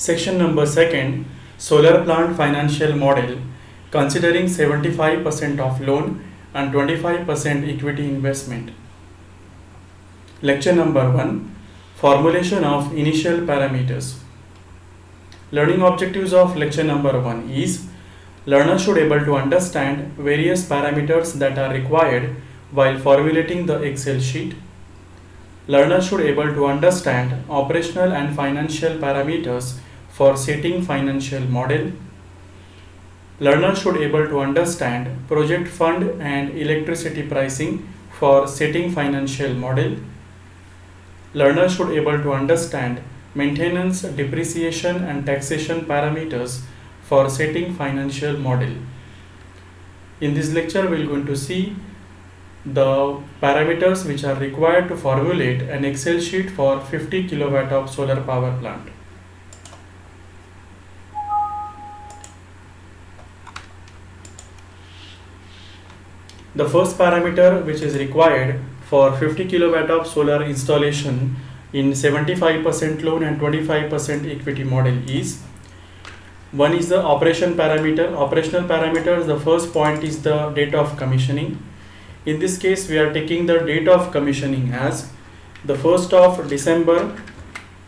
Section number 2, Solar Plant Financial Model, considering 75% of loan and 25% equity investment. Lecture number 1, Formulation of Initial Parameters. Learning objectives of lecture number 1 is learner should able to understand various parameters that are required while formulating the Excel sheet. Learner should able to understand operational and financial parameters for setting financial model. Learner should able to understand project fund and electricity pricing for setting financial model. Learner should able to understand maintenance, depreciation and taxation parameters for setting financial model. In this lecture, we are going to see the parameters which are required to formulate an Excel sheet for 50 kilowatt of solar power plant. The first parameter which is required for 50 kilowatt of solar installation in 75% loan and 25% equity model is, one is the operation parameter. Operational parameters, the first point is the date of commissioning. In this case, we are taking the date of commissioning as the 1st of December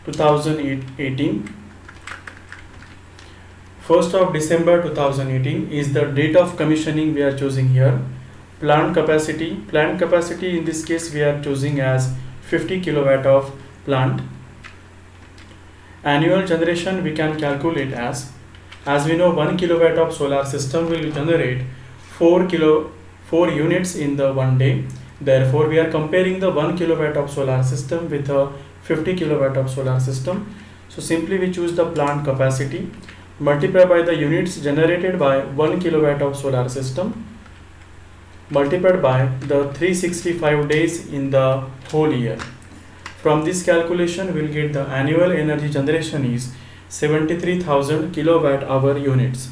2018. 1st of December 2018 is the date of commissioning we are choosing here. Plant capacity in this case we are choosing as 50 kilowatt of plant. Annual generation we can calculate as we know 1 kilowatt of solar system will generate 4 units in the one day. Therefore, we are comparing the 1 kilowatt of solar system with a 50 kilowatt of solar system. So simply we choose the plant capacity multiplied by the units generated by 1 kilowatt of solar system multiplied by the 365 days in the whole year. From this calculation, we will get the annual energy generation is 73,000 kilowatt hour units.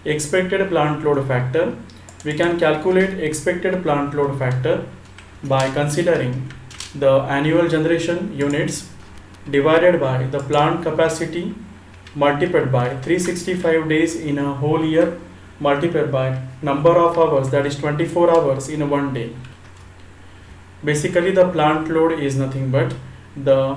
Expected plant load factor. We can calculate expected plant load factor by considering the annual generation units divided by the plant capacity multiplied by 365 days in a whole year multiplied by number of hours, that is 24 hours in one day. Basically, the plant load is nothing but the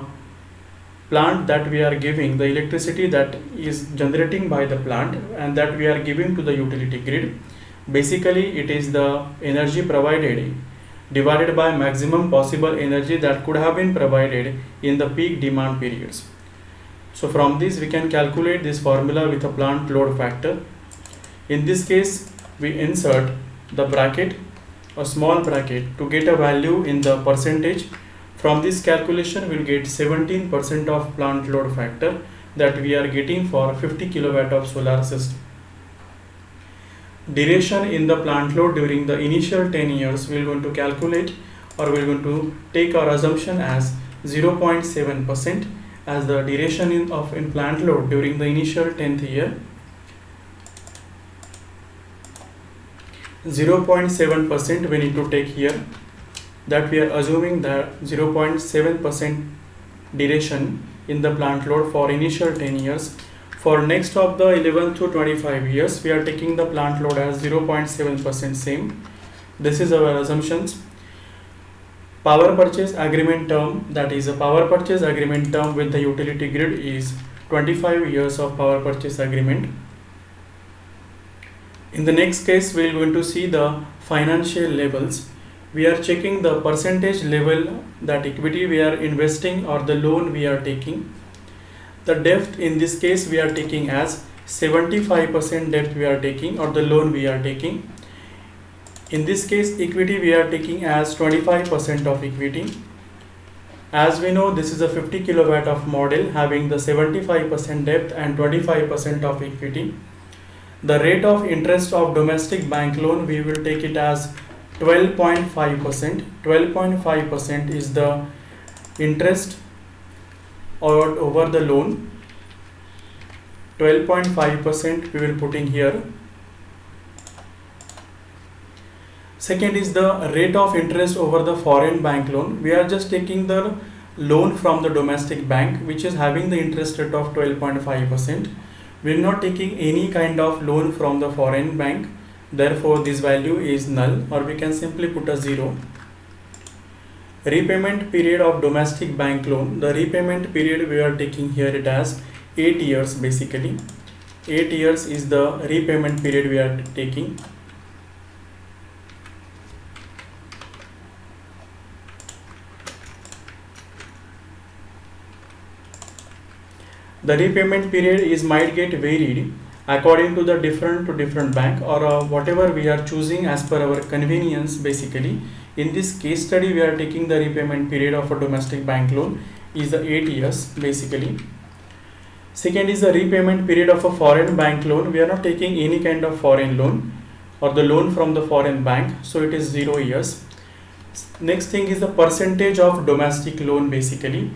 plant that we are giving, the electricity that is generating by the plant and that we are giving to the utility grid. Basically, it is the energy provided divided by maximum possible energy that could have been provided in the peak demand periods. So from this we can calculate this formula with a plant load factor. In this case, we insert the bracket, a small bracket, to get a value in the percentage. From this calculation, we will get 17% of plant load factor that we are getting for 50 kilowatt of solar system. Duration in the plant load during the initial 10 years, we are going to calculate, or we are going to take our assumption as 0.7% as the duration in plant load during the initial 10th year. 0.7% we need to take here, that we are assuming that 0.7% duration in the plant load for initial 10 years. For next of the 11 to 25 years, we are taking the plant load as 0.7% same. This is our assumptions. Power purchase agreement term, that is a power purchase agreement term with the utility grid is 25 years of power purchase agreement. In the next case, we are going to see the financial levels. We are checking the percentage level that equity we are investing or the loan we are taking. The debt in this case we are taking as 75% debt we are taking or the loan we are taking. In this case, equity we are taking as 25% of equity. As we know, this is a 50 kilowatt of model having the 75% debt and 25% of equity. The rate of interest of domestic bank loan, we will take it as 12.5%. 12.5% is the interest over the loan. 12.5% we will put in here. Second is the rate of interest over the foreign bank loan. We are just taking the loan from the domestic bank which is having the interest rate of 12.5%. We are not taking any kind of loan from the foreign bank, therefore this value is null, or we can simply put a 0. Repayment period of domestic bank loan, the repayment period we are taking here it as 8 years basically. 8 years is the repayment period we are taking. The repayment period is might get varied according to the different bank, or whatever we are choosing as per our convenience basically. In this case study we are taking the repayment period of a domestic bank loan is the 8 years basically. Second is the repayment period of a foreign bank loan. We are not taking any kind of foreign loan or the loan from the foreign bank, so it is 0 years. Next thing is the percentage of domestic loan basically.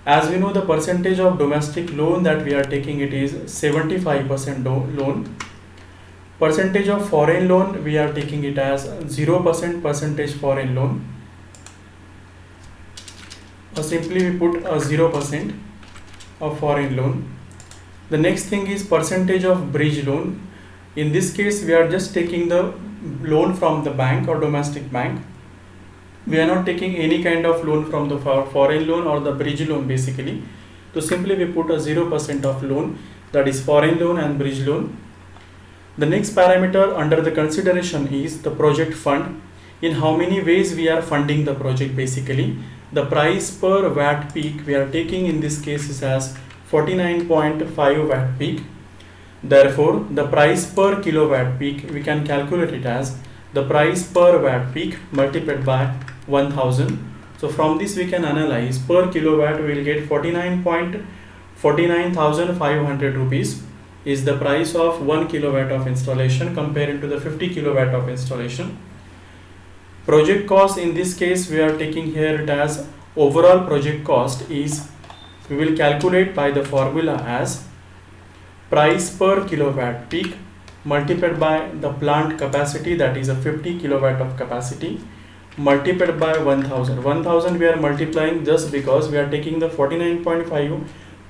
As we know, the percentage of domestic loan that we are taking it is 75% loan. Percentage of foreign loan we are taking it as 0% percentage foreign loan, or simply we put a 0% of foreign loan. The next thing is percentage of bridge loan. In this case we are just taking the loan from the bank or domestic bank. We are not taking any kind of loan from the foreign loan or the bridge loan basically. So simply we put a 0% of loan, that is foreign loan and bridge loan. The next parameter under the consideration is the project fund. In how many ways we are funding the project basically. The price per watt peak we are taking in this case is as 49.5 watt peak. Therefore the price per kilowatt peak we can calculate it as the price per watt peak multiplied by 1000. So from this we can analyze per kilowatt we will get 49,500 rupees is the price of 1 kilowatt of installation compared to the 50 kilowatt of installation. Project cost in this case we are taking here it as overall project cost is, we will calculate by the formula as price per kilowatt peak multiplied by the plant capacity, that is a 50 kilowatt of capacity, multiplied by 1000. 1000 we are multiplying just because we are taking the 49.5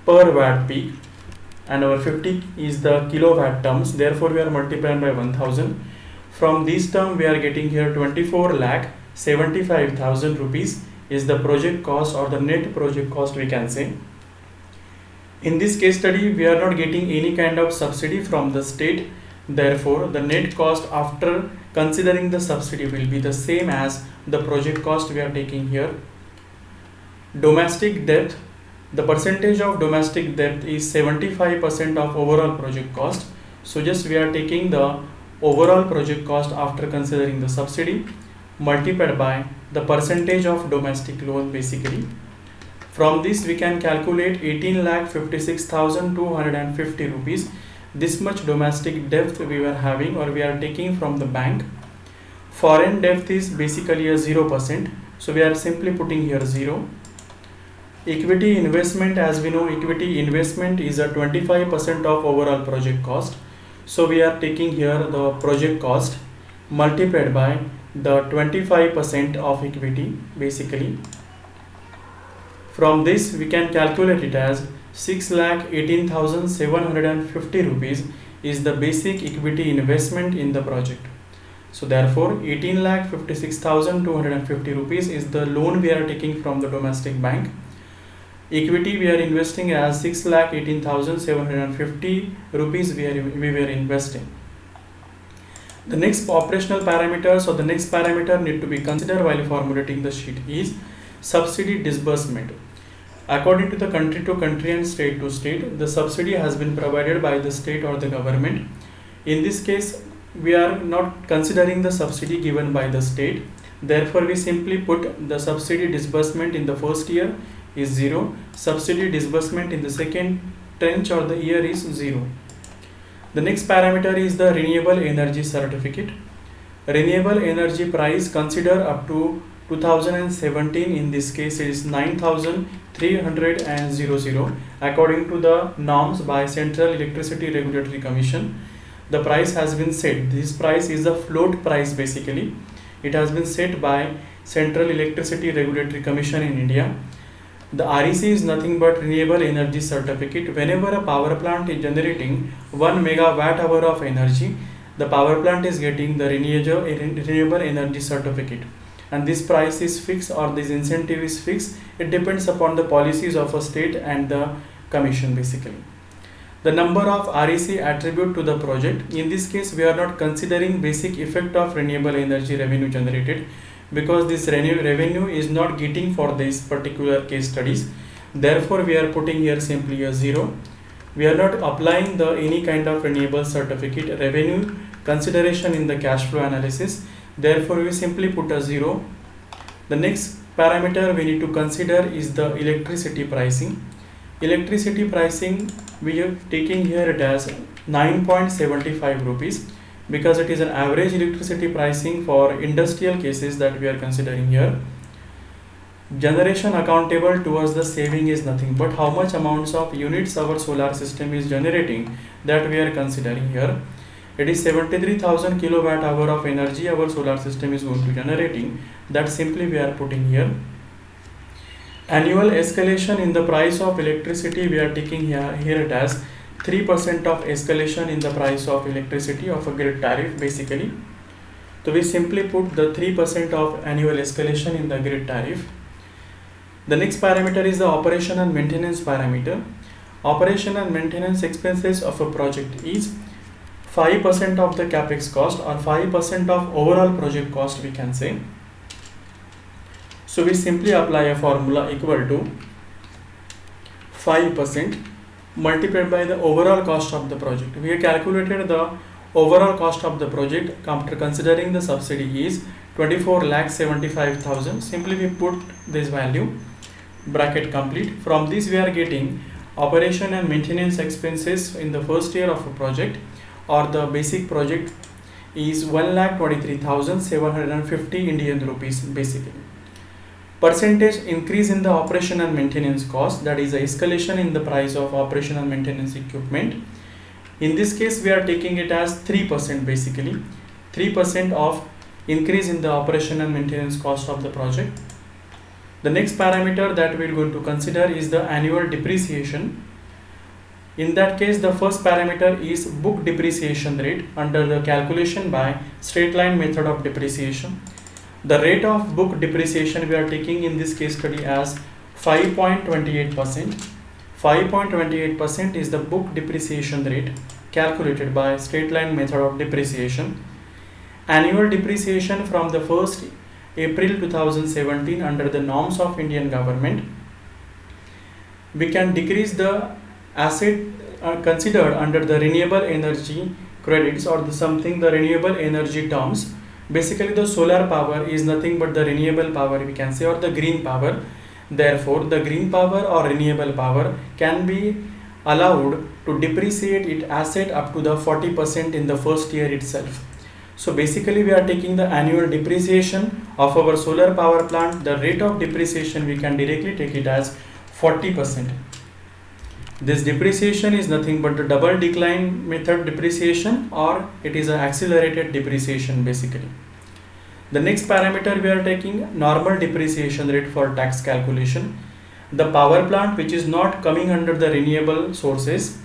per watt peak and our 50 is the kilowatt terms, therefore we are multiplying by 1000. From this term we are getting here 24,75,000 rupees is the project cost or the net project cost we can say. In this case study we are not getting any kind of subsidy from the state, therefore the net cost after considering the subsidy will be the same as the project cost we are taking here. Domestic debt, the percentage of domestic debt is 75% of overall project cost. So just we are taking the overall project cost after considering the subsidy multiplied by the percentage of domestic loan basically. From this we can calculate 18,56,250 rupees. This much domestic debt we were having or we are taking from the bank. Foreign debt is basically a 0%, so we are simply putting here 0. Equity investment, as we know equity investment is a 25% of overall project cost, so we are taking here the project cost multiplied by the 25% of equity basically. From this we can calculate it as 6,18,750 rupees is the basic equity investment in the project. So therefore 18,56,250 rupees is the loan we are taking from the domestic bank. Equity we are investing as 6,18,750 rupees we were investing. The next operational parameters or the next parameter need to be considered while formulating the sheet is subsidy disbursement. According to the country to country and state to state, the subsidy has been provided by the state or the government. In this case, we are not considering the subsidy given by the state. Therefore, we simply put the subsidy disbursement in the first year is 0. Subsidy disbursement in the second tranche or the year is 0. The next parameter is the renewable energy certificate. Renewable energy price consider up to 2017, in this case it is 9,300 according to the norms by Central Electricity Regulatory Commission. The price has been set. This price is the float price basically. It has been set by Central Electricity Regulatory Commission in India. The REC is nothing but renewable energy certificate. Whenever a power plant is generating 1 megawatt hour of energy, the power plant is getting the renewable energy certificate, and this price is fixed or this incentive is fixed. It depends upon the policies of a state and the commission basically. The number of REC attribute to the project. In this case, we are not considering basic effect of renewable energy revenue generated, because this revenue is not getting for this particular case studies. Therefore, we are putting here simply a 0. We are not applying the any kind of renewable certificate revenue consideration in the cash flow analysis. Therefore, we simply put a 0. The next parameter we need to consider is the electricity pricing. Electricity pricing, we are taking here it as 9.75 rupees, because it is an average electricity pricing for industrial cases that we are considering here. Generation accountable towards the saving is nothing but how much amounts of units our solar system is generating, that we are considering here. It is 73,000 kilowatt hour of energy our solar system is going to generating, that simply we are putting here. Annual escalation in the price of electricity, we are taking here it as 3% of escalation in the price of electricity of a grid tariff basically. So we simply put the 3% of annual escalation in the grid tariff. The next parameter is the operation and maintenance parameter. Operation and maintenance expenses of a project is 5% of the capex cost or 5% of overall project cost, we can say. So we simply apply a formula equal to 5% multiplied by the overall cost of the project. We have calculated the overall cost of the project after considering the subsidy is 24,75,000. Simply we put this value, bracket complete. From this we are getting operation and maintenance expenses in the first year of a project or the basic project is 1,23,750 Indian rupees basically. Percentage increase in the operation and maintenance cost, that is a escalation in the price of operation and maintenance equipment. In this case we are taking it as 3% basically, 3% of increase in the operation and maintenance cost of the project. The next parameter that we are going to consider is the annual depreciation. In that case, the first parameter is book depreciation rate under the calculation by straight line method of depreciation. The rate of book depreciation we are taking in this case study as 5.28%. 5.28% is the book depreciation rate calculated by straight line method of depreciation. Annual depreciation from the 1st April 2017 under the norms of Indian government. We can decrease the asset considered under the renewable energy credits or the renewable energy terms. Basically the solar power is nothing but the renewable power, we can say, or the green power. Therefore the green power or renewable power can be allowed to depreciate its asset up to the 40% in the first year itself. So basically we are taking the annual depreciation of our solar power plant. The rate of depreciation we can directly take it as 40%. This depreciation is nothing but the double decline method depreciation, or it is an accelerated depreciation basically. The next parameter we are taking normal depreciation rate for tax calculation. The power plant which is not coming under the renewable sources,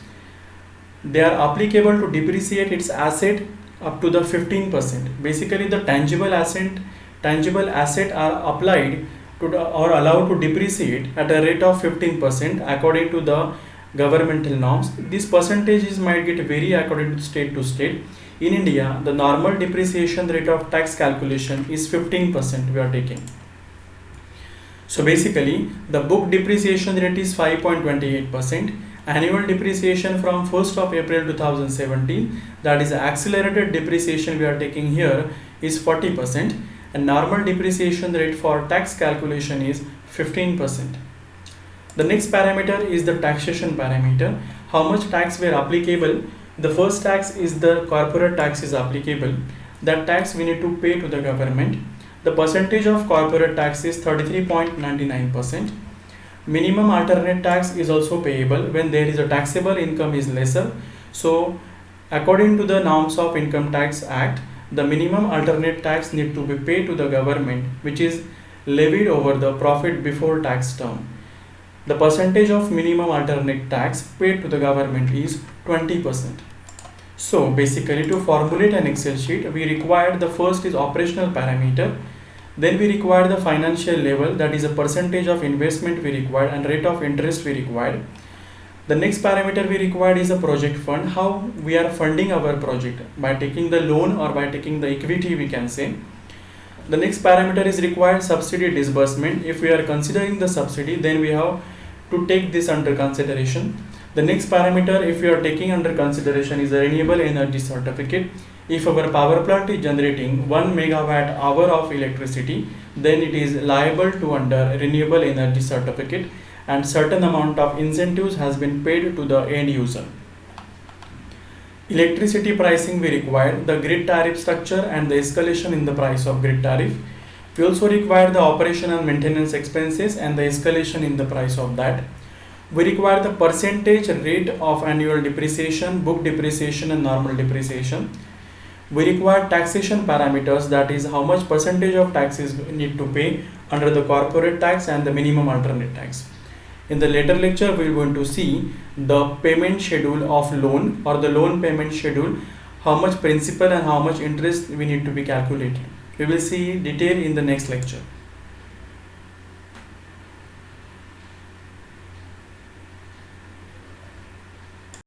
they are applicable to depreciate its asset up to the 15%. Basically the tangible asset are applied to or allowed to depreciate at a rate of 15% according to the governmental norms. These percentages might get vary according to state. In India, the normal depreciation rate of tax calculation is 15% we are taking. So basically the book depreciation rate is 5.28%. Annual depreciation from 1st of April 2017, that is accelerated depreciation we are taking here, is 40%, and normal depreciation rate for tax calculation is 15%. The next parameter is the taxation parameter. How much tax were applicable? The first tax is the corporate tax is applicable. That tax we need to pay to the government. The percentage of corporate tax is 33.99%. Minimum alternate tax is also payable when there is a taxable income is lesser. So according to the norms of Income Tax Act, the minimum alternate tax need to be paid to the government, which is levied over the profit before tax term. The percentage of minimum alternate tax paid to the government is 20%. So basically, to formulate an Excel sheet, we require the first is operational parameter, then we require the financial level, that is a percentage of investment we require and rate of interest we require. The next parameter we required is a project fund, how we are funding our project, by taking the loan or by taking the equity, we can say. The next parameter is required subsidy disbursement. If we are considering the subsidy, then we have to take this under consideration. The next parameter, if we are taking under consideration, is a renewable energy certificate. If our power plant is generating 1 megawatt hour of electricity, then it is liable to under renewable energy certificate, and certain amount of incentives has been paid to the end user. Electricity pricing we require, the grid tariff structure and the escalation in the price of grid tariff. We also require the operation and maintenance expenses and the escalation in the price of that. We require the percentage rate of annual depreciation, book depreciation and normal depreciation. We require taxation parameters, that is how much percentage of taxes we need to pay under the corporate tax and the minimum alternate tax. In the later lecture, we are going to see the payment schedule of loan or the loan payment schedule, how much principal and how much interest we need to be calculated. We will see detail in the next lecture.